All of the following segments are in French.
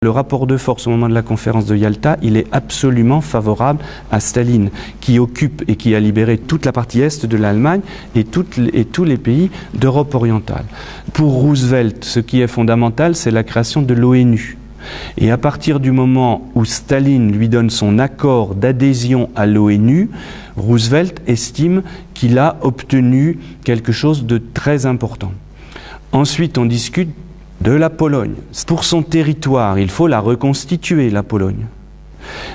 Le rapport de force au moment de la conférence de Yalta, il est absolument favorable à Staline, qui occupe et qui a libéré toute la partie est de l'Allemagne et tous les pays d'Europe orientale. Pour Roosevelt, ce qui est fondamental, c'est la création de l'ONU. Et à partir du moment où Staline lui donne son accord d'adhésion à l'ONU, Roosevelt estime qu'il a obtenu quelque chose de très important. Ensuite, on discute de la Pologne. Pour son territoire, il faut la reconstituer, la Pologne.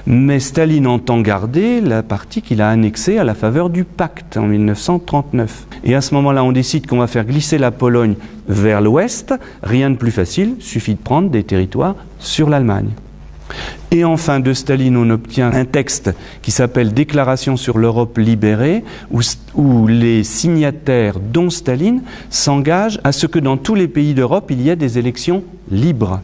Mais Staline entend garder la partie qu'il a annexée à la faveur du pacte en 1939. Et à ce moment-là, on décide qu'on va faire glisser la Pologne vers l'ouest. Rien de plus facile, suffit de prendre des territoires sur l'Allemagne. Et enfin, de Staline, on obtient un texte qui s'appelle « Déclaration sur l'Europe libérée », où les signataires, dont Staline, s'engagent à ce que dans tous les pays d'Europe, il y ait des élections libres.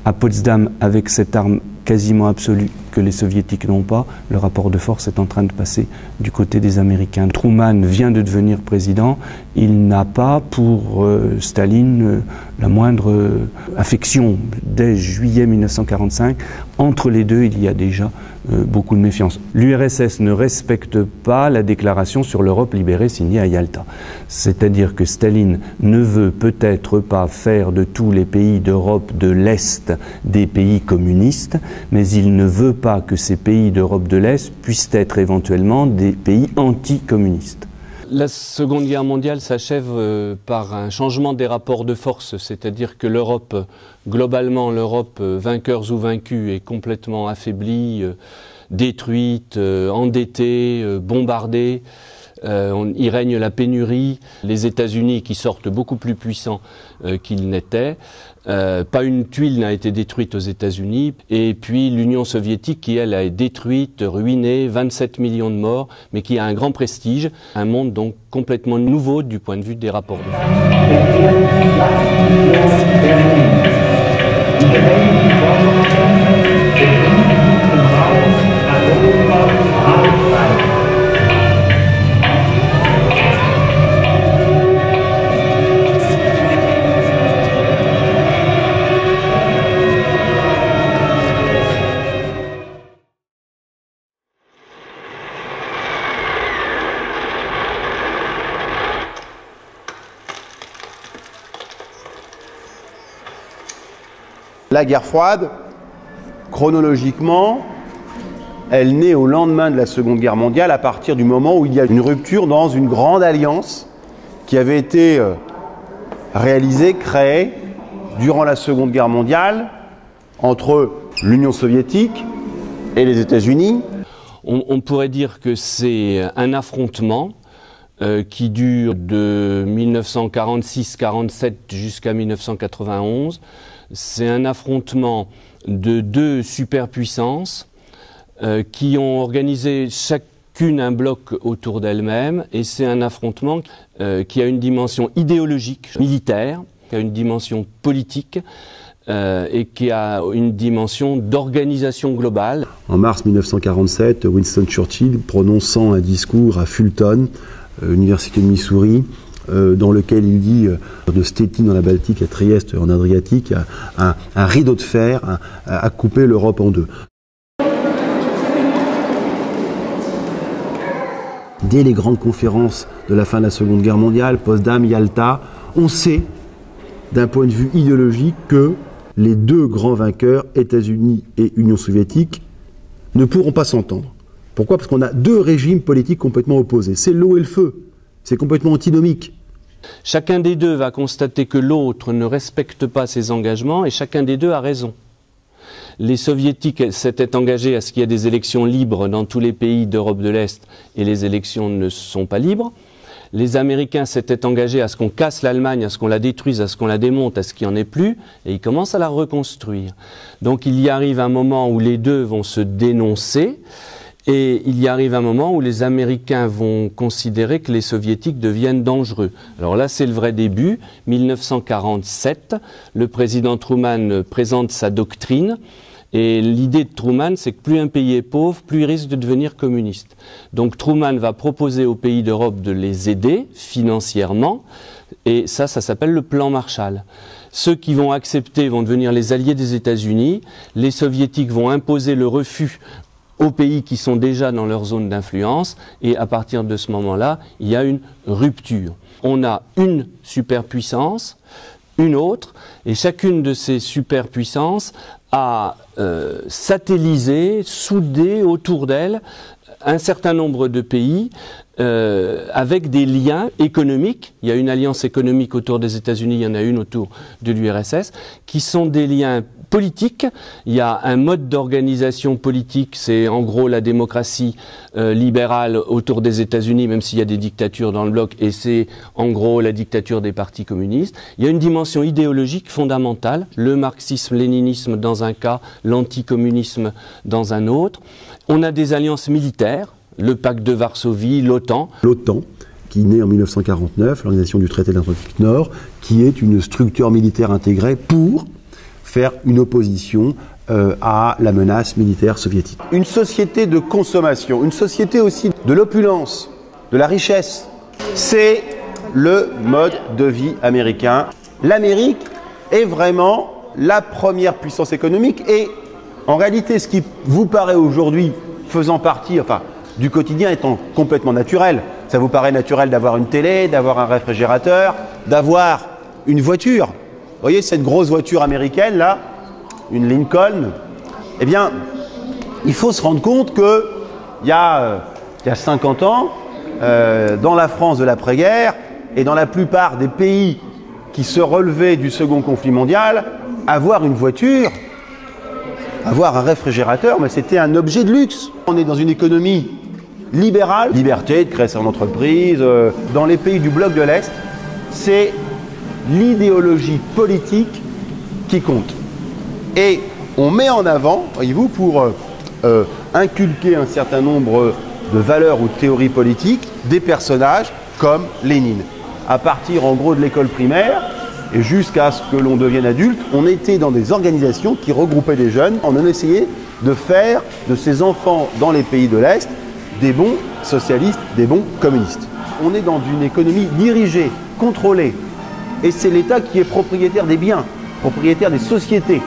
À Potsdam, avec cette arme quasiment absolue que les soviétiques n'ont pas, le rapport de force est en train de passer du côté des Américains. Truman vient de devenir président, il n'a pas pour Staline la moindre affection. Dès juillet 1945, entre les deux, il y a déjà beaucoup de méfiance. L'URSS ne respecte pas la déclaration sur l'Europe libérée signée à Yalta. C'est-à-dire que Staline ne veut peut-être pas faire de tous les pays d'Europe de l'Est des pays communistes, mais il ne veut pas que ces pays d'Europe de l'Est puissent être éventuellement des pays anticommunistes. La Seconde Guerre mondiale s'achève par un changement des rapports de force, c'est-à-dire que l'Europe, globalement l'Europe, vainqueurs ou vaincus, est complètement affaiblie, détruite, endettée, bombardée. Il règne la pénurie, les États-Unis qui sortent beaucoup plus puissants qu'ils n'étaient. Pas une tuile n'a été détruite aux États-Unis, et puis l'Union soviétique qui, elle, a été détruite, ruinée, 27 millions de morts, mais qui a un grand prestige, un monde donc complètement nouveau du point de vue des rapports de force. La guerre froide, chronologiquement, elle naît au lendemain de la Seconde Guerre mondiale, à partir du moment où il y a une rupture dans une grande alliance qui avait été réalisée, créée durant la Seconde Guerre mondiale entre l'Union soviétique et les États-Unis. On pourrait dire que c'est un affrontement qui dure de 1946-47 jusqu'à 1991. C'est un affrontement de deux superpuissances qui ont organisé chacune un bloc autour d'elle-même, et c'est un affrontement qui a une dimension idéologique, militaire, qui a une dimension politique et qui a une dimension d'organisation globale. En mars 1947, Winston Churchill, prononçant un discours à Fulton, Université de Missouri, dans lequel il dit de Stettin dans la Baltique à Trieste en Adriatique, un rideau de fer à couper l'Europe en deux. Dès les grandes conférences de la fin de la Seconde Guerre mondiale, Potsdam, Yalta, on sait, d'un point de vue idéologique, que les deux grands vainqueurs, États-Unis et Union soviétique, ne pourront pas s'entendre. Pourquoi? Parce qu'on a deux régimes politiques complètement opposés. C'est l'eau et le feu. C'est complètement antinomique. Chacun des deux va constater que l'autre ne respecte pas ses engagements, et chacun des deux a raison. Les soviétiques s'étaient engagés à ce qu'il y ait des élections libres dans tous les pays d'Europe de l'Est, et les élections ne sont pas libres. Les Américains s'étaient engagés à ce qu'on casse l'Allemagne, à ce qu'on la détruise, à ce qu'on la démonte, à ce qu'il n'y en ait plus, et ils commencent à la reconstruire. Donc il y arrive un moment où les deux vont se dénoncer, et il y arrive un moment où les Américains vont considérer que les Soviétiques deviennent dangereux. Alors là, c'est le vrai début. 1947, le président Truman présente sa doctrine. Et l'idée de Truman, c'est que plus un pays est pauvre, plus il risque de devenir communiste. Donc Truman va proposer aux pays d'Europe de les aider financièrement. Et ça s'appelle le plan Marshall. Ceux qui vont accepter vont devenir les alliés des États-Unis. Les soviétiques vont imposer le refus aux pays qui sont déjà dans leur zone d'influence, et à partir de ce moment-là, il y a une rupture. On a une superpuissance, une autre, et chacune de ces superpuissances a satellisé, soudé autour d'elle un certain nombre de pays avec des liens économiques. Il y a une alliance économique autour des États-Unis, il y en a une autour de l'URSS, qui sont des liens politiques. Il y a un mode d'organisation politique, c'est en gros la démocratie libérale autour des États-Unis, même s'il y a des dictatures dans le bloc, et c'est en gros la dictature des partis communistes. Il y a une dimension idéologique fondamentale, le marxisme-léninisme dans un cas, l'anticommunisme dans un autre. On a des alliances militaires, le pacte de Varsovie, l'OTAN. L'OTAN, qui naît en 1949, l'Organisation du traité de l'Atlantique Nord, qui est une structure militaire intégrée pour faire une opposition à la menace militaire soviétique. Une société de consommation, une société aussi de l'opulence, de la richesse, c'est le mode de vie américain. L'Amérique est vraiment la première puissance économique et en réalité, ce qui vous paraît aujourd'hui faisant partie, du quotidien étant complètement naturel. Ça vous paraît naturel d'avoir une télé, d'avoir un réfrigérateur, d'avoir une voiture. Vous voyez cette grosse voiture américaine là, une Lincoln. Eh bien, il faut se rendre compte que il y a 50 ans, dans la France de l'après-guerre et dans la plupart des pays qui se relevaient du second conflit mondial, avoir une voiture, avoir un réfrigérateur, mais c'était un objet de luxe. On est dans une économie libérale, liberté de créer son entreprise. Dans les pays du bloc de l'Est, c'est l'idéologie politique qui compte. Et on met en avant, voyez-vous, pour inculquer un certain nombre de valeurs ou de théories politiques, des personnages comme Lénine. À partir en gros de l'école primaire, et jusqu'à ce que l'on devienne adulte, on était dans des organisations qui regroupaient des jeunes. On a essayé de faire de ces enfants dans les pays de l'Est des bons socialistes, des bons communistes. On est dans une économie dirigée, contrôlée. Et c'est l'État qui est propriétaire des biens, propriétaire des sociétés.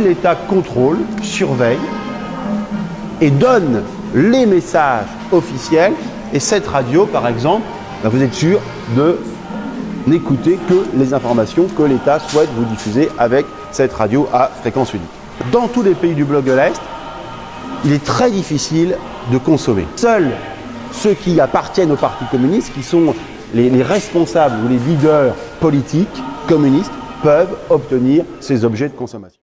L'État contrôle, surveille et donne les messages officiels. Et cette radio, par exemple, vous êtes sûr de n'écoutez que les informations que l'État souhaite vous diffuser avec cette radio à fréquence unique. Dans tous les pays du bloc de l'Est, il est très difficile de consommer. Seuls ceux qui appartiennent au Parti communiste, qui sont les responsables ou les leaders politiques communistes, peuvent obtenir ces objets de consommation.